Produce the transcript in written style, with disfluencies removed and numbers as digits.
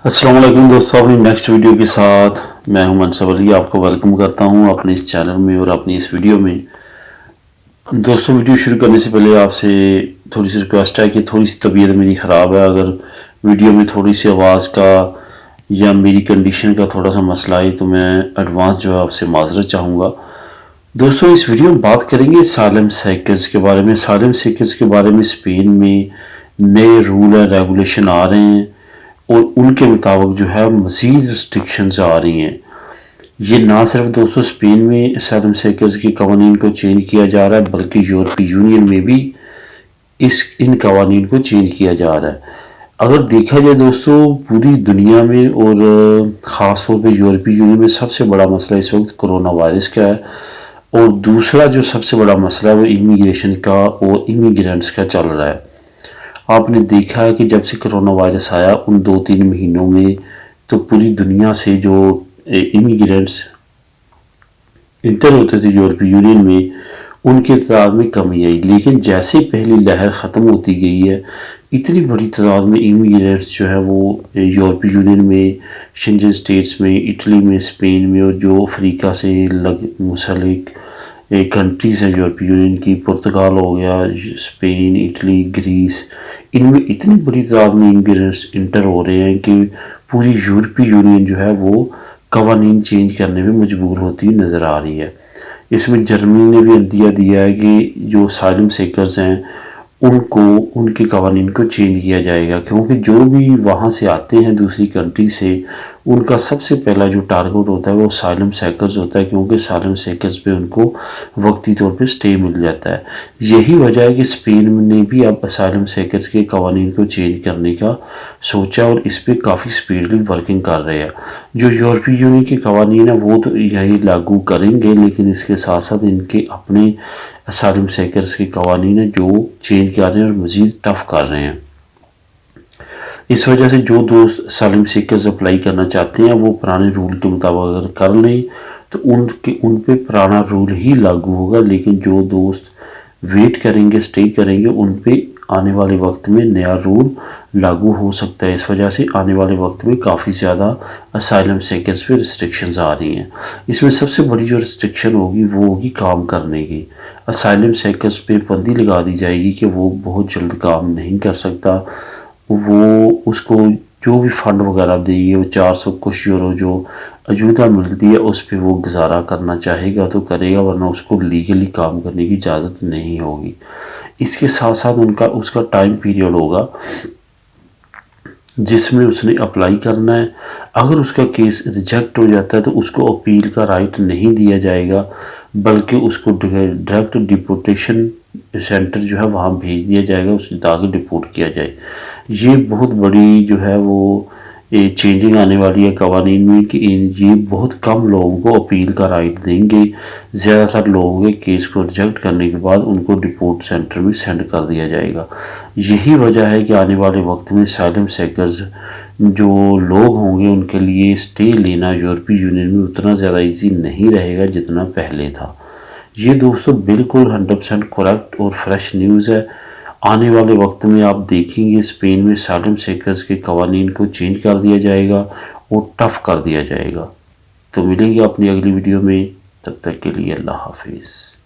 अस्सलाम वालेकुम दोस्तों, अपनी नेक्स्ट वीडियो के साथ मैं हूं मनसब अली। आपको वेलकम करता हूं अपने इस चैनल में और अपनी इस वीडियो में। दोस्तों, वीडियो शुरू करने से पहले आपसे थोड़ी सी रिक्वेस्ट है कि थोड़ी सी तबीयत मेरी ख़राब है। अगर वीडियो में थोड़ी सी आवाज़ का या मेरी कंडीशन का थोड़ा सा मसला है तो मैं एडवांस जो है आपसे माजरत चाहूँगा। दोस्तों, इस वीडियो में बात करेंगे सालम साइकिल्स के बारे में। सालम साइकिल्स के बारे में स्पेन में नए रूल और रेगुलेशन आ रहे हैं और उनके मुताबिक जो है मज़ीद रिस्ट्रिक्शंस आ रही हैं। ये ना सिर्फ दोस्तों स्पेन में असylum सीकर्स के कवानीन को चेंज किया जा रहा है, बल्कि यूरोपीय यूनियन में भी इन कवानीन को चेंज किया जा रहा है। अगर देखा जाए दोस्तों, पूरी दुनिया में और ख़ास तौर पे यूरोपीय यूनियन में सबसे बड़ा मसला इस वक्त कोरोना वायरस का है, और दूसरा जो सबसे बड़ा मसला है वो इमिग्रेशन का और इमिग्रेंट्स का चल रहा है। आपने देखा है कि जब से कोरोना वायरस आया उन 2-3 महीनों में तो पूरी दुनिया से जो इमिग्रेंट्स इंटर होते थे यूरोपीय यूनियन में, उनकी तादाद में कमी आई। लेकिन जैसे पहली लहर ख़त्म होती गई है, इतनी बड़ी तादाद में इमिग्रेंट्स जो है वो यूरोपीय यूनियन में, शेंजन स्टेट्स में, इटली में, स्पेन में, और जो अफ्रीका से मुंसलिक कंट्रीज़ हैं यूरोपीय यूनियन की, पुर्तगाल हो गया, स्पेन, इटली, ग्रीस, इनमें इतनी बड़ी तादाद में इमिग्रेंट्स इंटर हो रहे हैं कि पूरी यूरोपीय यूनियन जो है वो कवानीन चेंज करने में मजबूर होती हुई नज़र आ रही है। इसमें जर्मनी ने भी अंदिया दिया है कि जो असाइलम सीकर्स हैं उनको उनके कवानीन को चेंज किया जाएगा, क्योंकि जो भी वहाँ से आते हैं दूसरी कंट्री से, उनका सबसे पहला जो टारगेट होता है वो असाइलम सीकर्स होता है, क्योंकि असाइलम सीकर्स पे उनको वक्ती तौर पे स्टे मिल जाता है। यही वजह है कि स्पेन ने भी अब असाइलम सीकर्स के कवानीन को चेंज करने का सोचा और इस पर काफ़ी स्पीडली वर्किंग कर रहे हैं। जो यूरोपीय यूनियन के कवानीन है वो तो यही लागू करेंगे, लेकिन इसके साथ साथ इनके अपने असाइलम सीकर्स के कवानीन है जो चेंज कर रहे हैं और मज़ीद टफ कर रहे हैं। इस वजह से जो दोस्त असाइलम सीकर्स अप्लाई करना चाहते हैं वो पुराने रूल के मुताबिक अगर कर लें तो उन पे पुराना रूल ही लागू होगा, लेकिन जो दोस्त वेट करेंगे, स्टे करेंगे, उन पे आने वाले वक्त में नया रूल लागू हो सकता है। इस वजह से आने वाले वक्त में काफ़ी ज़्यादा असाइलम सीकर्स पे रिस्ट्रिक्शंस आ रही हैं। इसमें सबसे बड़ी जो रिस्ट्रिक्शन होगी वो होगी काम करने की। असाइलम सीकर्स पे पाबंदी लगा दी जाएगी कि वो बहुत जल्द काम नहीं कर सकता। वो उसको जो भी फ़ंड वगैरह देगी, वो 400 कुछ यूरो जो अजूदा मिलती है उस पर वो गुजारा करना चाहेगा तो करेगा, वरना उसको लीगली काम करने की इजाज़त नहीं होगी। इसके साथ साथ उसका टाइम पीरियड होगा जिसमें उसने अप्लाई करना है। अगर उसका केस रिजेक्ट हो जाता है तो उसको अपील का राइट नहीं दिया जाएगा, बल्कि उसको डायरेक्ट डिपोर्टेशन सेंटर जो है वहाँ भेज दिया जाएगा, उसे ताकि डिपोर्ट किया जाए। ये बहुत बड़ी जो है वो चेंजिंग आने वाली है कवानीन में कि ये बहुत कम लोगों को अपील का राइट देंगे। ज़्यादातर लोगों के केस को रिजेक्ट करने के बाद उनको डिपोर्ट सेंटर में सेंड कर दिया जाएगा। यही वजह है कि आने वाले वक्त में असाइलम सीकर्स जो लोग होंगे उनके लिए स्टे लेना यूरोपीय यूनियन में उतना ज़्यादा ईजी नहीं रहेगा जितना पहले था। ये दोस्तों बिल्कुल 100% करेक्ट और फ्रेश न्यूज़ है। आने वाले वक्त में आप देखेंगे स्पेन में असाइलम सीकर्स के कवानीन को चेंज कर दिया जाएगा और टफ कर दिया जाएगा। तो मिलेंगे अपनी अगली वीडियो में, तब तक के लिए अल्लाह हाफिज़।